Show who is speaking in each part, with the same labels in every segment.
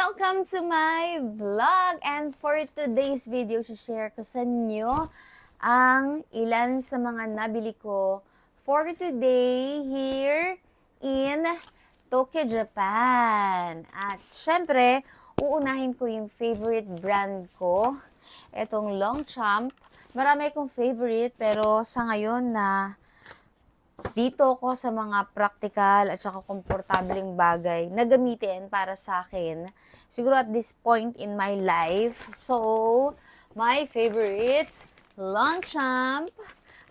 Speaker 1: Welcome to my vlog, and for today's video, share ko sa inyo ang ilan sa mga nabili ko for today here in Tokyo, Japan. At syempre, uunahin ko yung favorite brand ko, itong Longchamp. Marami akong favorite, pero sa ngayon na dito ko sa mga practical at saka komportableng bagay na gamitin para sa akin. Siguro at this point in my life. So, my favorite, Longchamp.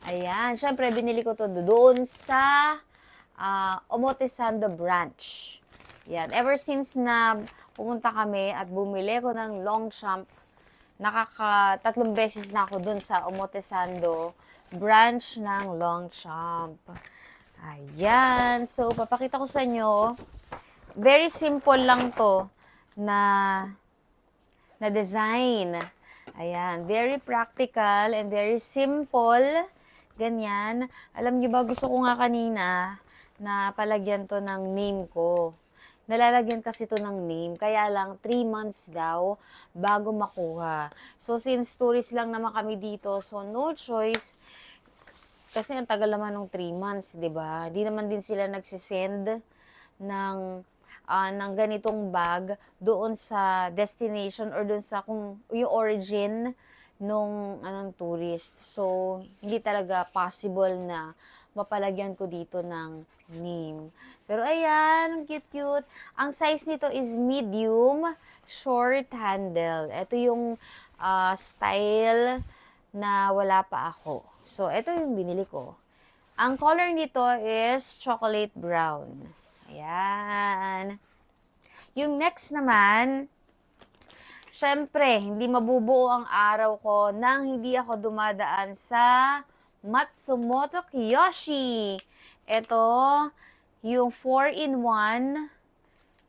Speaker 1: Ayan. Syempre, binili ko to doon sa Omotesando branch. Yan. Ever since na pumunta kami at bumili ko ng Longchamp, tatlong beses na ako doon sa Omotesando branch ng Longchamp. Ayan. So, papakita ko sa inyo. Very simple lang to na design. Ayan. Very practical and very simple. Ganyan. Alam niyo ba, gusto ko nga kanina na palagyan to ng name ko. Nalalagyan kasi ito ng name, kaya lang 3 months daw bago makuha. So, since tourist lang naman kami dito, so no choice. Kasi ang tagal naman ng 3 months, di ba? Di naman din sila nagsisend ng ganitong bag doon sa destination or doon sa kung yung origin nung tourist. So, hindi talaga possible na mapalagyan ko dito ng name. Pero ayan, cute-cute. Ang size nito is medium, short handle. Ito yung style na wala pa ako. So, ito yung binili ko. Ang color nito is chocolate brown. Ayan. Yung next naman, syempre, hindi mabubuo ang araw ko nang hindi ako dumadaan sa Matsumoto Kiyoshi. Ito, yung 4-in-1.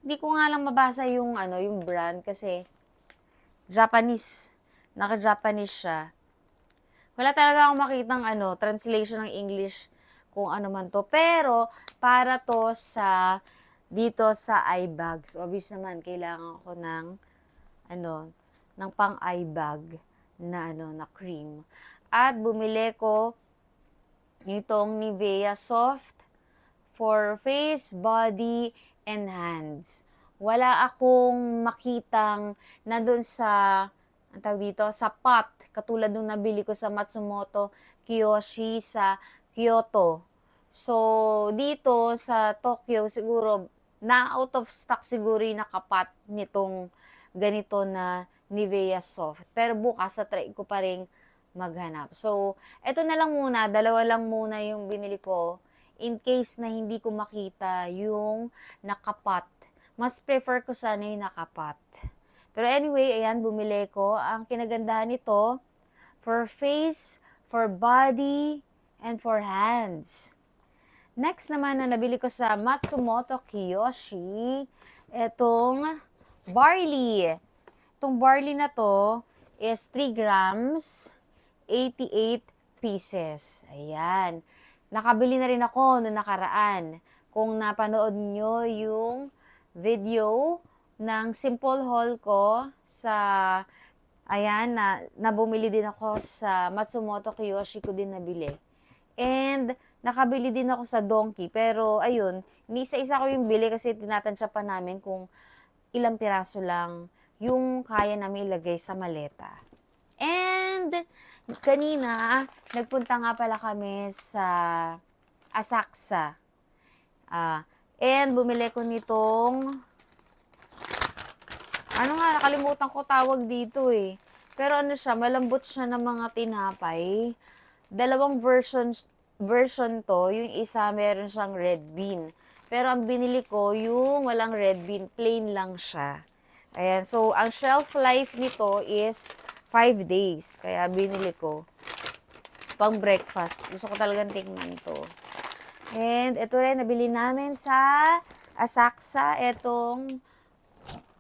Speaker 1: Hindi ko nga lang mabasa yung brand kasi Japanese. Naka-Japanese siya. Wala talaga akong makitang translation ng English kung ano man to. Pero, para to dito sa eye bag. So, obvious naman, kailangan ko ng pang eye bag na cream. At bumili ko nitong Nivea Soft for face, body, and hands. Wala akong makitang nandun sa sa pot, katulad nung nabili ko sa Matsumoto Kiyoshi sa Kyoto. So, dito sa Tokyo, siguro, na out of stock siguro yung nakapat nitong ganito na Nivea Soft. Pero bukas, try ko pa rin maghanap. So, eto na lang muna, dalawa lang muna yung binili ko in case na hindi ko makita yung nakapat. Mas prefer ko sana yung nakapat. Pero anyway, ayan, bumili ko. Ang kinagandahan nito, for face, for body, and for hands. Next naman na nabili ko sa Matsumoto Kiyoshi, etong barley. Itong barley na to is 3 grams, 88 pieces. Ayan. Nakabili na rin ako noong nakaraan. Kung napanood nyo yung video ng simple haul ko na bumili din ako sa Matsumoto Kiyoshi ko din nabili. And nakabili din ako sa Donkey. Pero ayun, isa-isa ko yung bili kasi tinatansya pa namin kung ilang piraso lang yung kaya namin ilagay sa maleta. And kanina, nagpunta nga pala kami sa Asakusa. And bumili ko nitong nakalimutan ko tawag dito eh. Pero siya, malambot siya ng mga tinapay. Dalawang version to. Yung isa, meron siyang red bean. Pero ang binili ko, yung walang red bean, plain lang siya. Ayan, so ang shelf life nito is 5 days. Kaya binili ko pang breakfast. Gusto ko talagang tingnan to. And ito rin, nabili namin sa Asakusa. Itong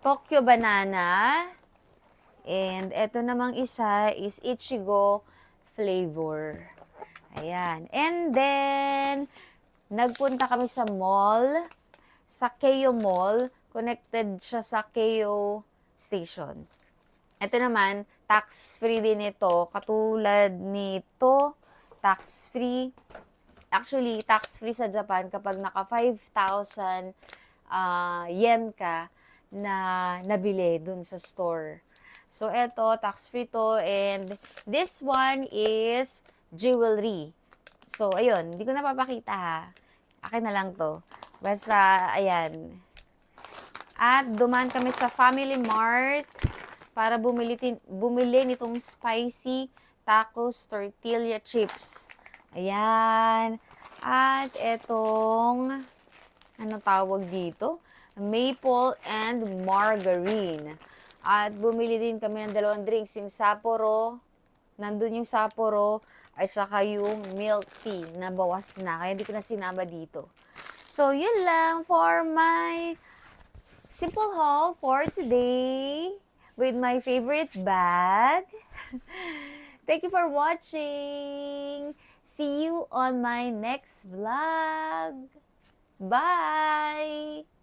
Speaker 1: Tokyo Banana. And ito namang isa is Ichigo flavor. Ayan. And then, nagpunta kami sa mall, sa Keio Mall, connected siya sa KO station. Ito naman, tax-free din ito. Katulad nito, tax-free. Actually, tax-free sa Japan kapag naka 5,000 yen ka na nabili dun sa store. So, eto, tax-free to. And this one is jewelry. So, ayun, hindi ko napapakita ha. Akin na lang to. Basta, ayan. At dumaan kami sa Family Mart para bumili nitong spicy tacos tortilla chips. Ayan. At etong, ano tawag dito? Maple and margarine. At bumili din kami ng dalawang drinks. Yung Sapporo, nandun yung Sapporo, at saka yung milk tea na bawas na. Kaya hindi ko na sinama dito. So, yun lang for my simple haul for today with my favorite bag. Thank you for watching. See you on my next vlog. Bye!